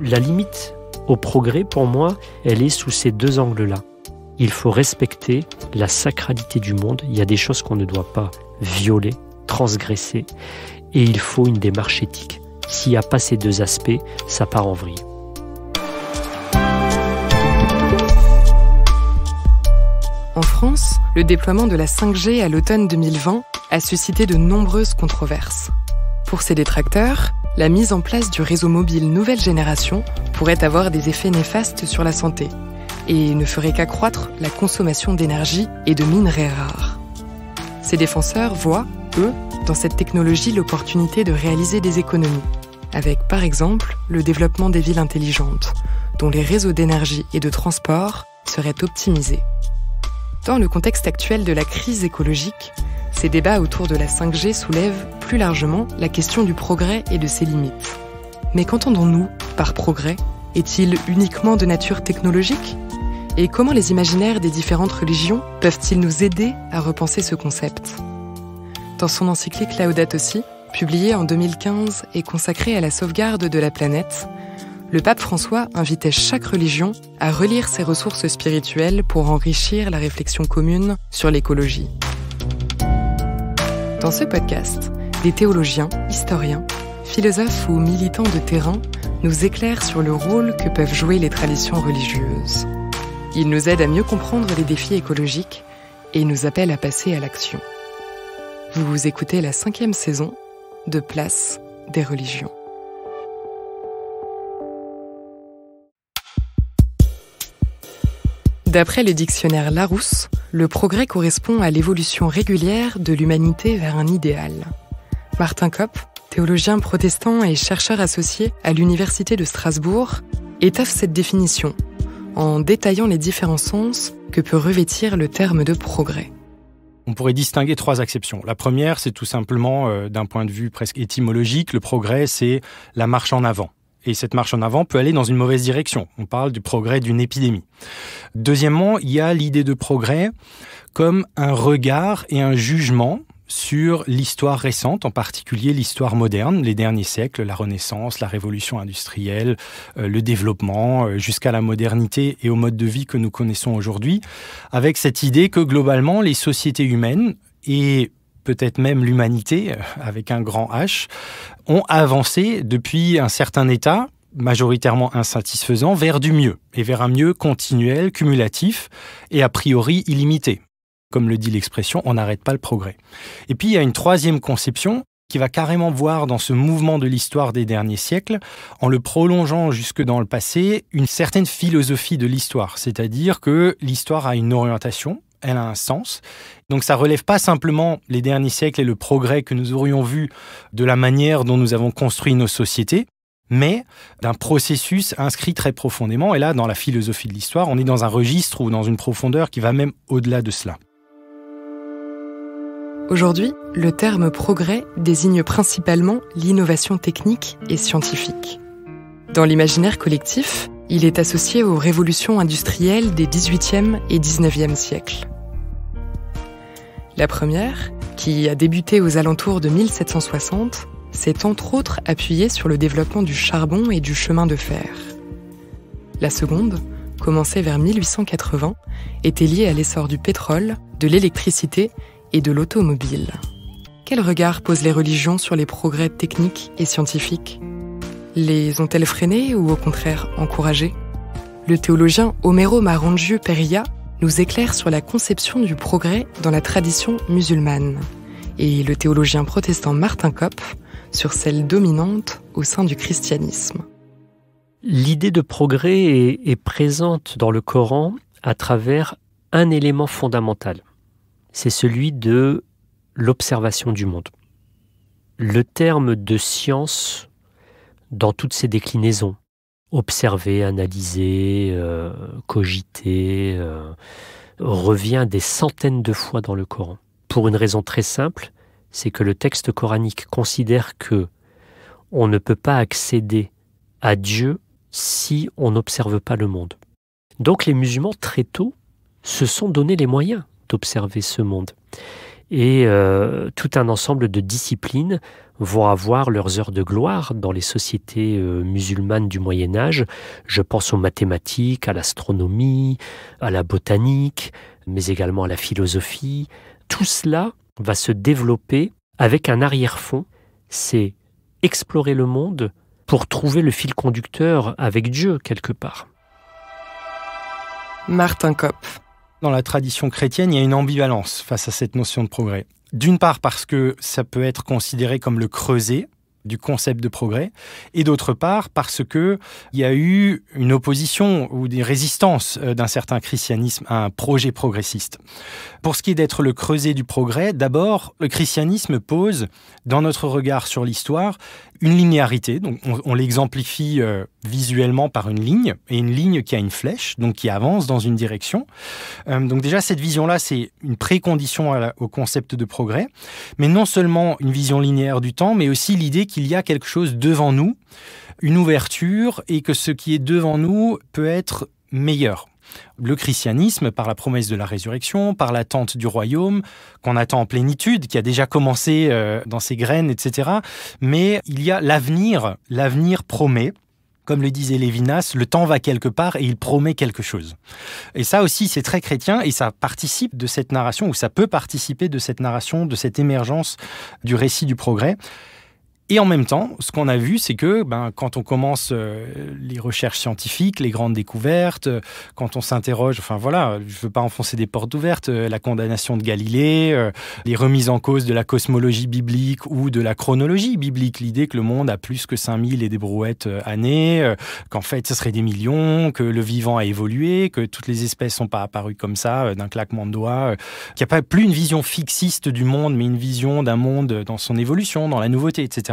La limite au progrès, pour moi, elle est sous ces deux angles-là. Il faut respecter la sacralité du monde. Il y a des choses qu'on ne doit pas violer, transgresser. Et il faut une démarche éthique. S'il n'y a pas ces deux aspects, ça part en vrille. En France, le déploiement de la 5G à l'automne 2020 a suscité de nombreuses controverses. Pour ses détracteurs, la mise en place du réseau mobile nouvelle génération pourrait avoir des effets néfastes sur la santé et ne ferait qu'accroître la consommation d'énergie et de minerais rares. Ses défenseurs voient, eux, dans cette technologie l'opportunité de réaliser des économies, avec par exemple le développement des villes intelligentes, dont les réseaux d'énergie et de transport seraient optimisés. Dans le contexte actuel de la crise écologique, ces débats autour de la 5G soulèvent plus largement la question du progrès et de ses limites. Mais qu'entendons-nous par progrès ? Est-il uniquement de nature technologique ? Et comment les imaginaires des différentes religions peuvent-ils nous aider à repenser ce concept ? Dans son encyclique Laudato Si, publiée en 2015 et consacrée à la sauvegarde de la planète, le pape François invitait chaque religion à relire ses ressources spirituelles pour enrichir la réflexion commune sur l'écologie. Dans ce podcast, des théologiens, historiens, philosophes ou militants de terrain nous éclairent sur le rôle que peuvent jouer les traditions religieuses. Ils nous aident à mieux comprendre les défis écologiques et nous appellent à passer à l'action. Vous écoutez la 5e saison de Place des religions. D'après le dictionnaire Larousse, le progrès correspond à l'évolution régulière de l'humanité vers un idéal. Martin Kopp, théologien protestant et chercheur associé à l'Université de Strasbourg, étoffe cette définition en détaillant les différents sens que peut revêtir le terme de progrès. On pourrait distinguer 3 acceptions. La première, c'est tout simplement, d'un point de vue presque étymologique, le progrès, c'est la marche en avant. Et cette marche en avant peut aller dans une mauvaise direction. On parle du progrès d'une épidémie. Deuxièmement, il y a l'idée de progrès comme un regard et un jugement sur l'histoire récente, en particulier l'histoire moderne, les derniers siècles, la Renaissance, la Révolution industrielle, le développement, jusqu'à la modernité et au mode de vie que nous connaissons aujourd'hui, avec cette idée que globalement, les sociétés humaines et peut-être même l'humanité, avec un grand H, ont avancé depuis un certain état, majoritairement insatisfaisant, vers du mieux, et vers un mieux continuel, cumulatif, et a priori illimité. Comme le dit l'expression, on n'arrête pas le progrès. Et puis il y a une troisième conception qui va carrément voir dans ce mouvement de l'histoire des derniers siècles, en le prolongeant jusque dans le passé, une certaine philosophie de l'histoire, c'est-à-dire que l'histoire a une orientation, elle a un sens. Donc ça ne relève pas simplement les derniers siècles et le progrès que nous aurions vu de la manière dont nous avons construit nos sociétés, mais d'un processus inscrit très profondément. Et là, dans la philosophie de l'histoire, on est dans un registre ou dans une profondeur qui va même au-delà de cela. Aujourd'hui, le terme progrès désigne principalement l'innovation technique et scientifique. Dans l'imaginaire collectif, il est associé aux révolutions industrielles des XVIIIe et XIXe siècles. La première, qui a débuté aux alentours de 1760, s'est entre autres appuyée sur le développement du charbon et du chemin de fer. La seconde, commencée vers 1880, était liée à l'essor du pétrole, de l'électricité et de l'automobile. Quel regard posent les religions sur les progrès techniques et scientifiques ? Les ont-elles freinés ou au contraire encouragés ? Le théologien Homero Marangiu Peria nous éclaire sur la conception du progrès dans la tradition musulmane et le théologien protestant Martin Kopp sur celle dominante au sein du christianisme. L'idée de progrès est présente dans le Coran à travers un élément fondamental. C'est celui de l'observation du monde. Le terme de science, dans toutes ses déclinaisons, observer, analyser, cogiter, revient des centaines de fois dans le Coran. Pour une raison très simple, c'est que le texte coranique considère que on ne peut pas accéder à Dieu si on n'observe pas le monde. Donc les musulmans, très tôt, se sont donné les moyens d'observer ce monde. Et tout un ensemble de disciplines vont avoir leurs heures de gloire dans les sociétés musulmanes du Moyen-Âge. Je pense aux mathématiques, à l'astronomie, à la botanique, mais également à la philosophie. Tout cela va se développer avec un arrière-fond, c'est explorer le monde pour trouver le fil conducteur avec Dieu quelque part. Martin Kopp. Dans la tradition chrétienne, il y a une ambivalence face à cette notion de progrès. D'une part parce que ça peut être considéré comme le creuset du concept de progrès, et d'autre part parce que il y a eu une opposition ou des résistances d'un certain christianisme à un projet progressiste. Pour ce qui est d'être le creuset du progrès, d'abord, le christianisme pose, dans notre regard sur l'histoire, une linéarité. Donc on l'exemplifie visuellement par une ligne, et une ligne qui a une flèche, donc qui avance dans une direction. Donc déjà, cette vision-là, c'est une précondition au concept de progrès, mais non seulement une vision linéaire du temps, mais aussi l'idée qu'il y a quelque chose devant nous, une ouverture, et que ce qui est devant nous peut être meilleur. Le christianisme, par la promesse de la résurrection, par l'attente du royaume, qu'on attend en plénitude, qui a déjà commencé dans ses graines, etc. Mais il y a l'avenir promet. Comme le disait Lévinas, le temps va quelque part et il promet quelque chose. Et ça aussi, c'est très chrétien et ça participe de cette narration, ou ça peut participer de cette narration, de cette émergence du récit du progrès. Et en même temps, ce qu'on a vu, c'est que quand on commence les recherches scientifiques, les grandes découvertes, quand on s'interroge, je ne veux pas enfoncer des portes ouvertes, la condamnation de Galilée, les remises en cause de la cosmologie biblique ou de la chronologie biblique, l'idée que le monde a plus que 5000 et des brouettes années, qu'en fait ce serait des millions, que le vivant a évolué, que toutes les espèces ne sont pas apparues comme ça, d'un claquement de doigts, qu'il n'y a pas plus une vision fixiste du monde, mais une vision d'un monde dans son évolution, dans la nouveauté, etc.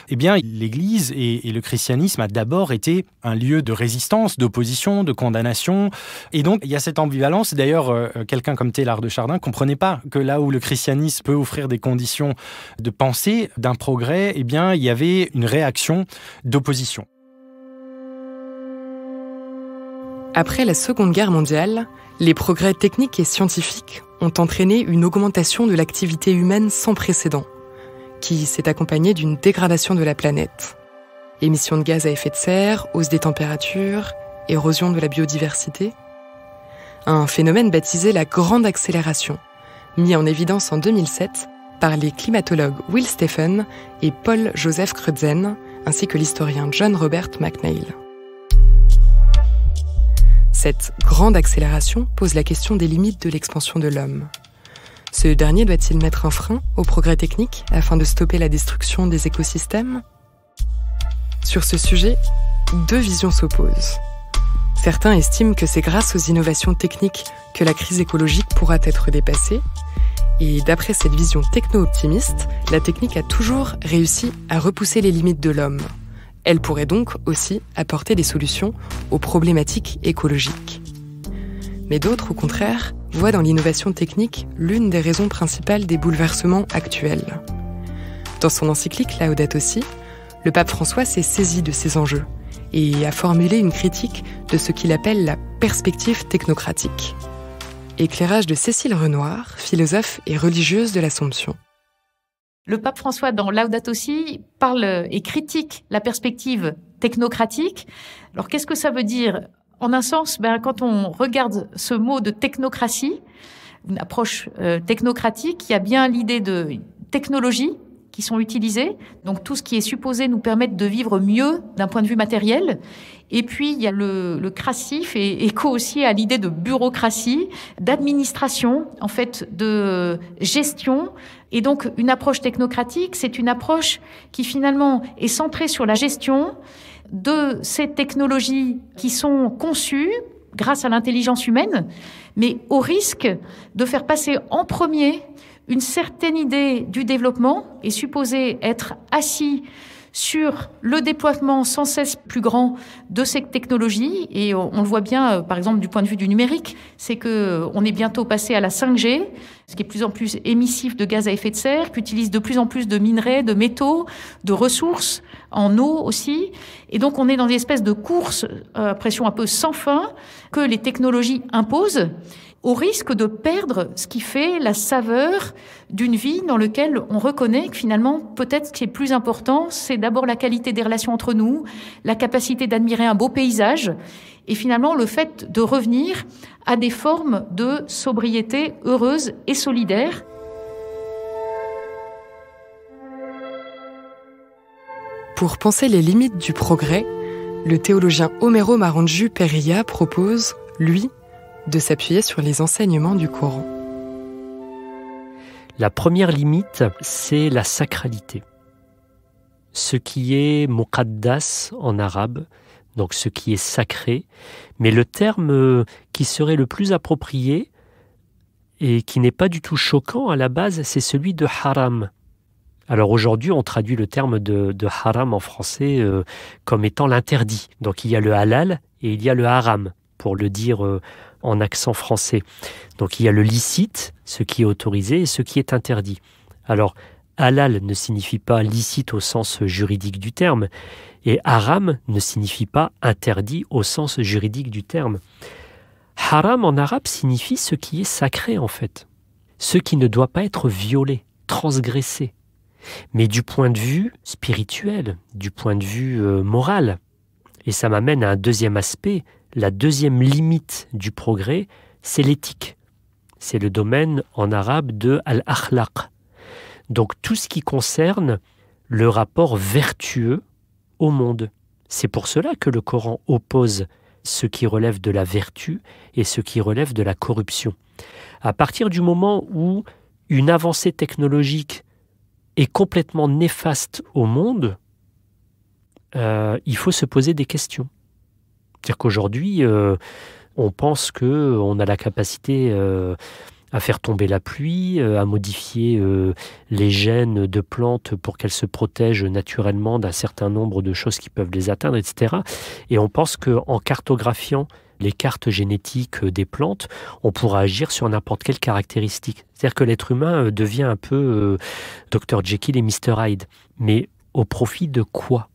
Eh bien, l'Église et le christianisme a d'abord été un lieu de résistance, d'opposition, de condamnation. Et donc, il y a cette ambivalence. D'ailleurs, quelqu'un comme Teilhard de Chardin ne comprenait pas que là où le christianisme peut offrir des conditions de pensée, d'un progrès, eh bien, il y avait une réaction d'opposition. Après la Seconde Guerre mondiale, les progrès techniques et scientifiques ont entraîné une augmentation de l'activité humaine sans précédent, qui s'est accompagnée d'une dégradation de la planète. Émissions de gaz à effet de serre, hausse des températures, érosion de la biodiversité. Un phénomène baptisé la Grande Accélération, mis en évidence en 2007 par les climatologues Will Stephen et Paul Joseph Crutzen, ainsi que l'historien John Robert McNeill. Cette grande accélération pose la question des limites de l'expansion de l'homme. Ce dernier doit-il mettre un frein au progrès technique afin de stopper la destruction des écosystèmes ? Sur ce sujet, deux visions s'opposent. Certains estiment que c'est grâce aux innovations techniques que la crise écologique pourra être dépassée. Et d'après cette vision techno-optimiste, la technique a toujours réussi à repousser les limites de l'homme. Elle pourrait donc aussi apporter des solutions aux problématiques écologiques. Mais d'autres, au contraire, voient dans l'innovation technique l'une des raisons principales des bouleversements actuels. Dans son encyclique Laudato Si', le pape François s'est saisi de ces enjeux et a formulé une critique de ce qu'il appelle la perspective technocratique. Éclairage de Cécile Renoir, philosophe et religieuse de l'Assomption. Le pape François, dans Laudato Si', parle et critique la perspective technocratique. Alors, qu'est-ce que ça veut dire ? En un sens, quand on regarde ce mot de technocratie, une approche technocratique, il y a bien l'idée de technologie qui sont utilisées, donc tout ce qui est supposé nous permettre de vivre mieux d'un point de vue matériel. Et puis, il y a le crassif et écho aussi à l'idée de bureaucratie, d'administration, en fait, de gestion. Et donc, une approche technocratique, c'est une approche qui finalement est centrée sur la gestion de ces technologies qui sont conçues grâce à l'intelligence humaine, mais au risque de faire passer en premier une certaine idée du développement est supposée être assis sur le déploiement sans cesse plus grand de ces technologies. Et on le voit bien, par exemple, du point de vue du numérique, c'est qu'on est bientôt passé à la 5G, ce qui est de plus en plus émissif de gaz à effet de serre, qui utilise de plus en plus de minerais, de métaux, de ressources, en eau aussi. Et donc, on est dans une espèce de course à pression un peu sans fin que les technologies imposent. au risque de perdre ce qui fait la saveur d'une vie dans laquelle on reconnaît que finalement, peut-être ce qui est plus important, c'est d'abord la qualité des relations entre nous, la capacité d'admirer un beau paysage, et finalement le fait de revenir à des formes de sobriété heureuse et solidaire. Pour penser les limites du progrès, le théologien Homero Marangiu Perilla propose, lui, de s'appuyer sur les enseignements du Coran. La première limite, c'est la sacralité. Ce qui est muqaddas en arabe, donc ce qui est sacré, mais le terme qui serait le plus approprié et qui n'est pas du tout choquant à la base, c'est celui de haram. Alors aujourd'hui, on traduit le terme de haram en français comme étant l'interdit. Donc il y a le halal et il y a le haram, pour le dire en accent français. Donc il y a le licite, ce qui est autorisé, et ce qui est interdit. Alors halal ne signifie pas licite au sens juridique du terme, et haram ne signifie pas interdit au sens juridique du terme. Haram en arabe signifie ce qui est sacré en fait, ce qui ne doit pas être violé, transgressé. Mais du point de vue spirituel, du point de vue moral. Et ça m'amène à un deuxième aspect. La deuxième limite du progrès, c'est l'éthique. C'est le domaine en arabe de al-akhlaq. Donc tout ce qui concerne le rapport vertueux au monde. C'est pour cela que le Coran oppose ce qui relève de la vertu et ce qui relève de la corruption. À partir du moment où une avancée technologique est complètement néfaste au monde, il faut se poser des questions. C'est-à-dire qu'aujourd'hui, on pense qu'on a la capacité à faire tomber la pluie, à modifier les gènes de plantes pour qu'elles se protègent naturellement d'un certain nombre de choses qui peuvent les atteindre, etc. Et on pense qu'en cartographiant les cartes génétiques des plantes, on pourra agir sur n'importe quelle caractéristique. C'est-à-dire que l'être humain devient un peu Dr Jekyll et Mr Hyde. Mais au profit de quoi?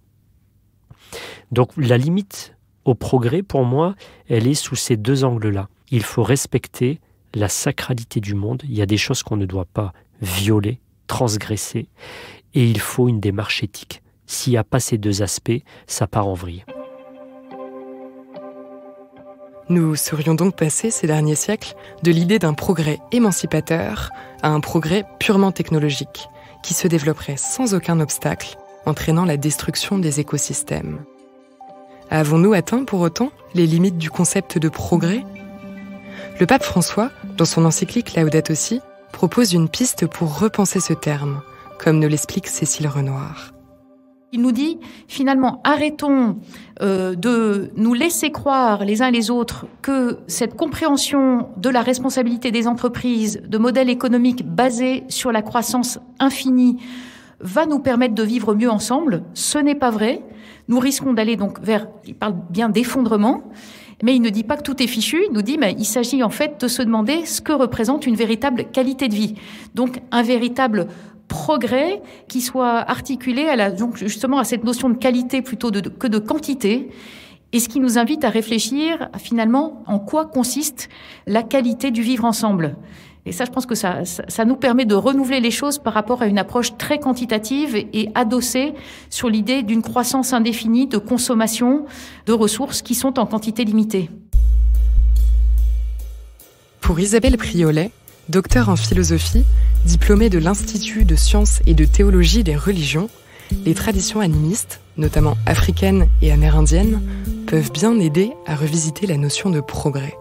Donc la limite au progrès, pour moi, elle est sous ces deux angles-là. Il faut respecter la sacralité du monde. Il y a des choses qu'on ne doit pas violer, transgresser. Et il faut une démarche éthique. S'il n'y a pas ces deux aspects, ça part en vrille. Nous serions donc passés ces derniers siècles de l'idée d'un progrès émancipateur à un progrès purement technologique, qui se développerait sans aucun obstacle, entraînant la destruction des écosystèmes. Avons-nous atteint pour autant les limites du concept de progrès ? Le pape François, dans son encyclique Laudato Si, propose une piste pour repenser ce terme, comme nous l'explique Cécile Renoir. Il nous dit, finalement, arrêtons de nous laisser croire les uns les autres que cette compréhension de la responsabilité des entreprises, de modèles économiques basés sur la croissance infinie, va nous permettre de vivre mieux ensemble. Ce n'est pas vrai. Nous risquons d'aller donc vers, il parle bien d'effondrement, mais il ne dit pas que tout est fichu. Il nous dit, mais il s'agit en fait de se demander ce que représente une véritable qualité de vie. Donc, un véritable progrès qui soit articulé donc justement à cette notion de qualité plutôt que de quantité, et ce qui nous invite à réfléchir finalement en quoi consiste la qualité du vivre ensemble. Et ça, je pense que ça nous permet de renouveler les choses par rapport à une approche très quantitative et adossée sur l'idée d'une croissance indéfinie de consommation de ressources qui sont en quantité limitée. Pour Isabelle Priolet, docteure en philosophie, diplômée de l'Institut de sciences et de théologie des religions, les traditions animistes, notamment africaines et amérindiennes, peuvent bien aider à revisiter la notion de progrès.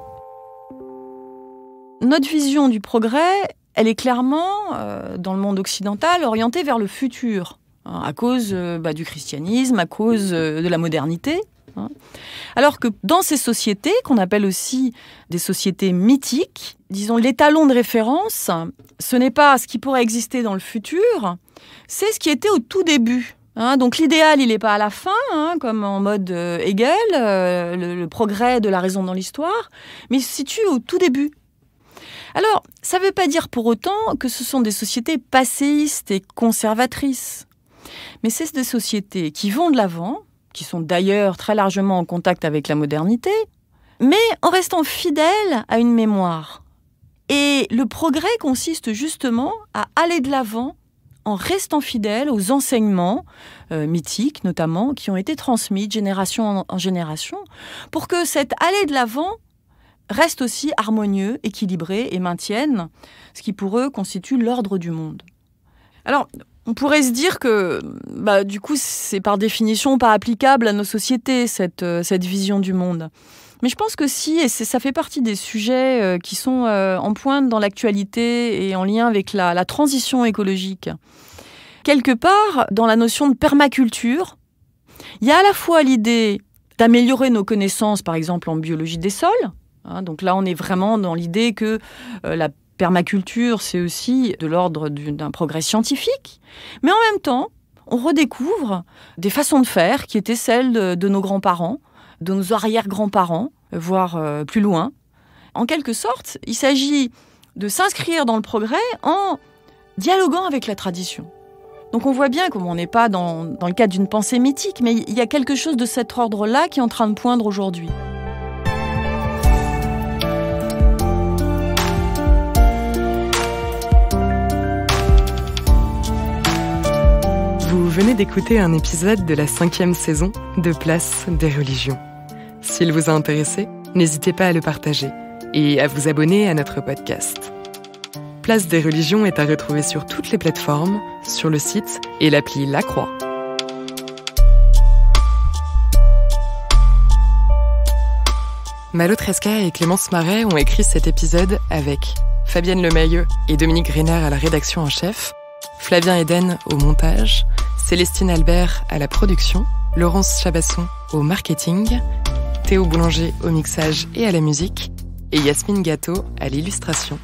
Notre vision du progrès, elle est clairement, dans le monde occidental, orientée vers le futur, à cause du christianisme, à cause de la modernité. Alors que dans ces sociétés, qu'on appelle aussi des sociétés mythiques, disons l'étalon de référence, ce n'est pas ce qui pourrait exister dans le futur, c'est ce qui était au tout début. Donc l'idéal, il n'est pas à la fin, comme en mode Hegel, le progrès de la raison dans l'histoire, mais il se situe au tout début. Alors, ça ne veut pas dire pour autant que ce sont des sociétés passéistes et conservatrices, mais c'est des sociétés qui vont de l'avant, qui sont d'ailleurs très largement en contact avec la modernité, mais en restant fidèles à une mémoire, Et le progrès consiste justement à aller de l'avant en restant fidèle aux enseignements mythiques notamment, qui ont été transmis de génération en génération, pour que cet aller de l'avant reste aussi harmonieux, équilibré et maintienne ce qui pour eux constitue l'ordre du monde. Alors, on pourrait se dire que, du coup, c'est par définition pas applicable à nos sociétés, cette vision du monde. Mais je pense que si, et ça fait partie des sujets qui sont en pointe dans l'actualité et en lien avec la transition écologique. Quelque part, dans la notion de permaculture, il y a à la fois l'idée d'améliorer nos connaissances, par exemple en biologie des sols. Donc là, on est vraiment dans l'idée que la permaculture, c'est aussi de l'ordre d'un progrès scientifique. Mais en même temps, on redécouvre des façons de faire qui étaient celles de nos grands-parents, de nos arrière-grands-parents, voire plus loin. En quelque sorte, il s'agit de s'inscrire dans le progrès en dialoguant avec la tradition. Donc on voit bien comme on n'est pas dans le cadre d'une pensée mythique, mais il y a quelque chose de cet ordre-là qui est en train de poindre aujourd'hui. Vous venez d'écouter un épisode de la 5e saison de Place des religions. S'il vous a intéressé, n'hésitez pas à le partager et à vous abonner à notre podcast. Place des religions est à retrouver sur toutes les plateformes, sur le site et l'appli La Croix. Malo Tresca et Clémence Marais ont écrit cet épisode avec Fabienne Lemayeux et Dominique Grénard à la rédaction en chef, Flavien Eden au montage, Célestine Albert à la production, Laurence Chabasson au marketing, Théo Boulanger au mixage et à la musique, et Yasmine Gâteau à l'illustration.